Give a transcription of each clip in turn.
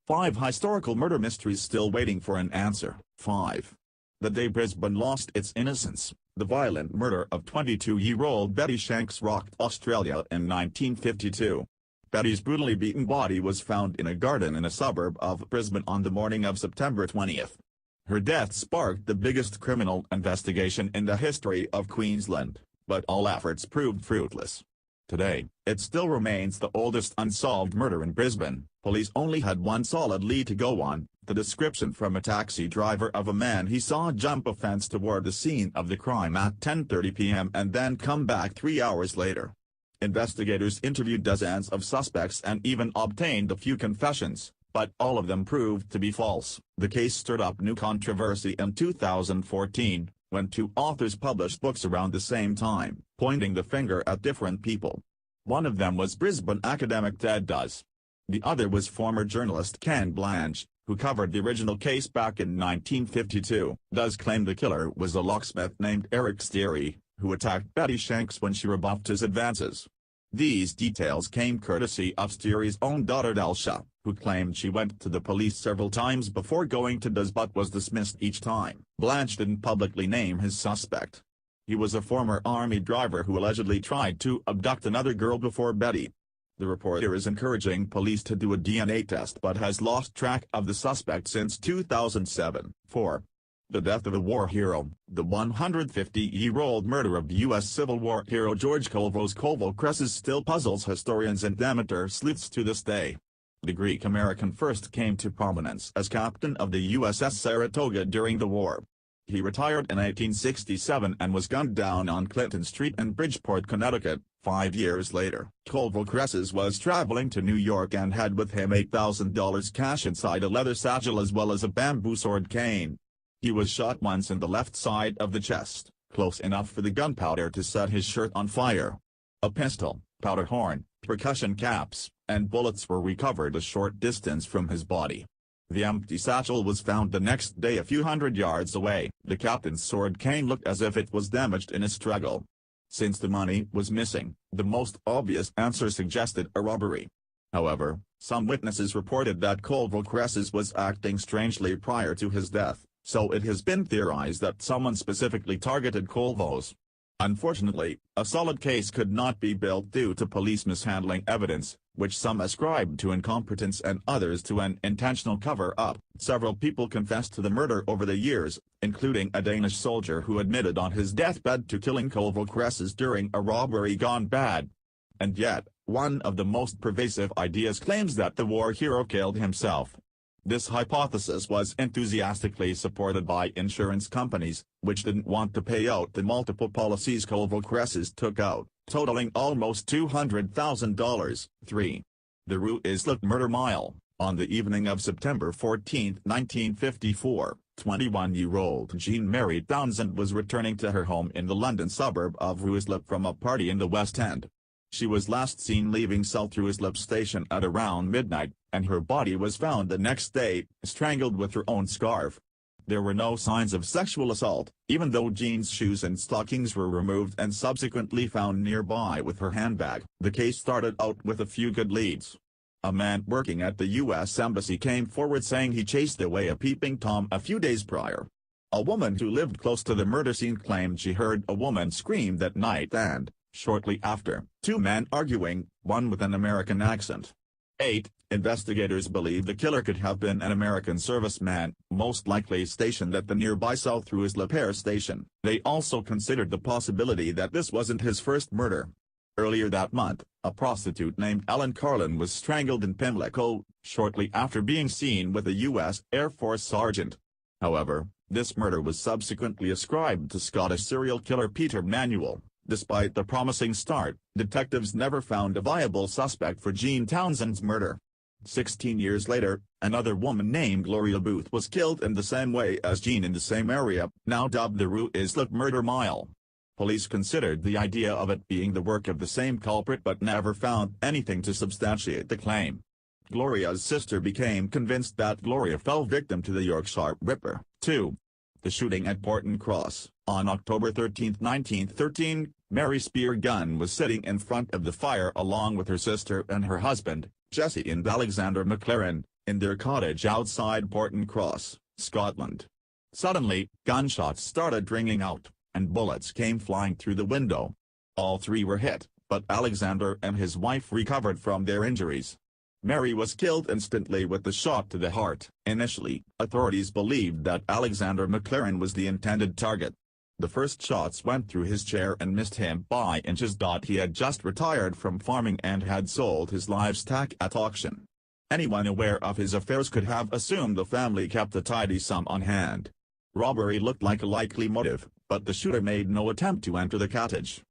5 historical murder mysteries still waiting for an answer. 5. The day Brisbane lost its innocence, the violent murder of 22-year-old Betty Shanks rocked Australia in 1952. Betty's brutally beaten body was found in a garden in a suburb of Brisbane on the morning of September 20. Her death sparked the biggest criminal investigation in the history of Queensland, but all efforts proved fruitless. Today, it still remains the oldest unsolved murder in Brisbane. Police only had one solid lead to go on, the description from a taxi driver of a man he saw jump a fence toward the scene of the crime at 10:30 p.m. and then come back 3 hours later. Investigators interviewed dozens of suspects and even obtained a few confessions, but all of them proved to be false. The case stirred up new controversy in 2014, when 2 authors published books around the same time, pointing the finger at different people. One of them was Brisbane academic Ted Duz. The other was former journalist Ken Blanche, who covered the original case back in 1952. Duz claimed the killer was a locksmith named Eric Steary, who attacked Betty Shanks when she rebuffed his advances. These details came courtesy of Steary's own daughter Dalsha, who claimed she went to the police several times before going to Duz but was dismissed each time. Blanche didn't publicly name his suspect. He was a former army driver who allegedly tried to abduct another girl before Betty. The reporter is encouraging police to do a DNA test but has lost track of the suspect since 2007. 4. The death of a war hero. The 150-year-old murder of U.S. Civil War hero George Colvos Colvocresses still puzzles historians and amateur sleuths to this day. The Greek-American first came to prominence as captain of the USS Saratoga during the war. He retired in 1867 and was gunned down on Clinton Street in Bridgeport, Connecticut. 5 years later, Colvocresses was traveling to New York and had with him $8,000 cash inside a leather satchel as well as a bamboo sword cane. He was shot once in the left side of the chest, close enough for the gunpowder to set his shirt on fire. A pistol, powder horn, percussion caps, and bullets were recovered a short distance from his body. The empty satchel was found the next day a few hundred yards away. The captain's sword cane looked as if it was damaged in a struggle. Since the money was missing, the most obvious answer suggested a robbery. However, some witnesses reported that Colvocresses was acting strangely prior to his death, so it has been theorized that someone specifically targeted Colvos. Unfortunately, a solid case could not be built due to police mishandling evidence, which some ascribed to incompetence and others to an intentional cover-up. Several people confessed to the murder over the years, including a Danish soldier who admitted on his deathbed to killing Colvocresses during a robbery gone bad. And yet, one of the most pervasive ideas claims that the war hero killed himself. This hypothesis was enthusiastically supported by insurance companies, which didn't want to pay out the multiple policies Colvocresses took out, totaling almost $200,000. 3. The Ruislip Murder Mile. On the evening of September 14, 1954, 21-year-old Jean Mary Townsend was returning to her home in the London suburb of Ruislip from a party in the West End. She was last seen leaving South Ruislip Station at around midnight, and her body was found the next day, strangled with her own scarf. There were no signs of sexual assault, even though Jean's shoes and stockings were removed and subsequently found nearby with her handbag. The case started out with a few good leads. A man working at the U.S. Embassy came forward saying he chased away a peeping Tom a few days prior. A woman who lived close to the murder scene claimed she heard a woman scream that night and, shortly after, 2 men arguing, one with an American accent. 8. Investigators believe the killer could have been an American serviceman, most likely stationed at the nearby South Ruislip Air Station. They also considered the possibility that this wasn't his first murder. Earlier that month, a prostitute named Ellen Carlin was strangled in Pimlico, shortly after being seen with a U.S. Air Force sergeant. However, this murder was subsequently ascribed to Scottish serial killer Peter Manuel. Despite the promising start, detectives never found a viable suspect for Jean Townsend's murder. 16 years later, another woman named Gloria Booth was killed in the same way as Jean in the same area, now dubbed the Ruislip Murder Mile. Police considered the idea of it being the work of the same culprit but never found anything to substantiate the claim. Gloria's sister became convinced that Gloria fell victim to the Yorkshire Ripper. 2. The shooting at Porton Cross. On October 13, 1913, Mary Spear Gunn was sitting in front of the fire along with her sister and her husband, Jesse and Alexander McLaren, in their cottage outside Porton Cross, Scotland. Suddenly, gunshots started ringing out, and bullets came flying through the window. All three were hit, but Alexander and his wife recovered from their injuries. Mary was killed instantly with the shot to the heart. Initially, authorities believed that Alexander McLaren was the intended target. The first shots went through his chair and missed him by inches. He had just retired from farming and had sold his livestock at auction. Anyone aware of his affairs could have assumed the family kept a tidy sum on hand. Robbery looked like a likely motive, but the shooter made no attempt to enter the cottage.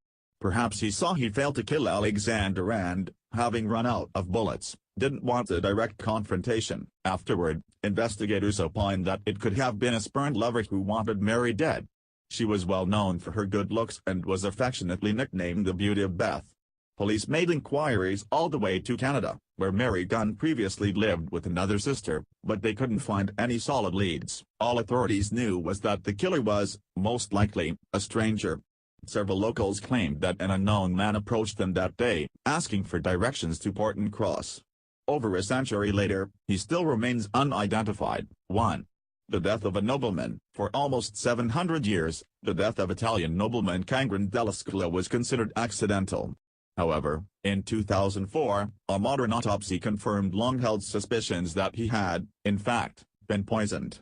Perhaps he saw he failed to kill Alexander and, having run out of bullets, didn't want a direct confrontation. Afterward, investigators opined that it could have been a spurned lover who wanted Mary dead. She was well known for her good looks and was affectionately nicknamed the Beauty of Bath. Police made inquiries all the way to Canada, where Mary Gunn previously lived with another sister, but they couldn't find any solid leads. All authorities knew was that the killer was, most likely, a stranger. Several locals claimed that an unknown man approached them that day, asking for directions to Porton Cross. Over a century later, he still remains unidentified. 1. The death of a nobleman. For almost 700 years, the death of Italian nobleman Cangren della Scala was considered accidental. However, in 2004, a modern autopsy confirmed long-held suspicions that he had, in fact, been poisoned.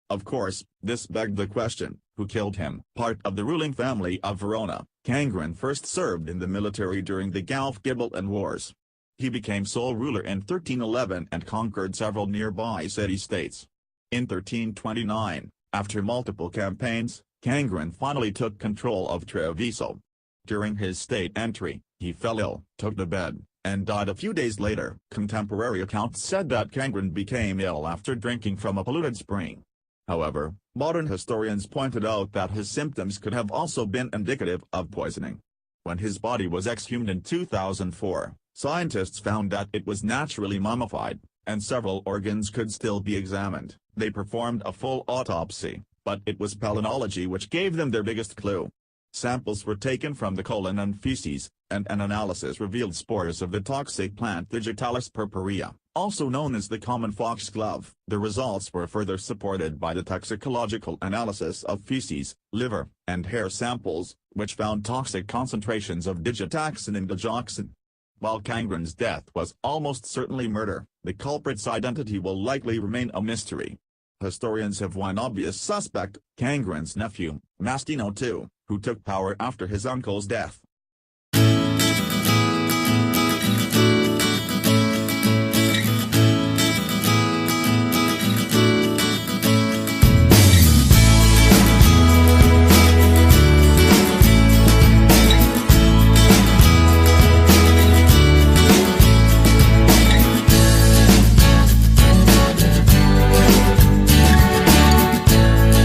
Of course, this begged the question, who killed him? Part of the ruling family of Verona, Cangren first served in the military during the Gulf-Ghibelline Wars. He became sole ruler in 1311 and conquered several nearby city-states. In 1329, after multiple campaigns, Cangren finally took control of Treviso. During his state entry, he fell ill, took to bed, and died a few days later. Contemporary accounts said that Cangren became ill after drinking from a polluted spring. However, modern historians pointed out that his symptoms could have also been indicative of poisoning. When his body was exhumed in 2004, scientists found that it was naturally mummified, and several organs could still be examined. They performed a full autopsy, but it was palynology which gave them their biggest clue. Samples were taken from the colon and feces, and an analysis revealed spores of the toxic plant Digitalis purpurea, also known as the common foxglove. The results were further supported by the toxicological analysis of feces, liver, and hair samples, which found toxic concentrations of digitaxin and digoxin. While Cangren's death was almost certainly murder, the culprit's identity will likely remain a mystery. Historians have one obvious suspect, Cangren's nephew, Mastino II, who took power after his uncle's death.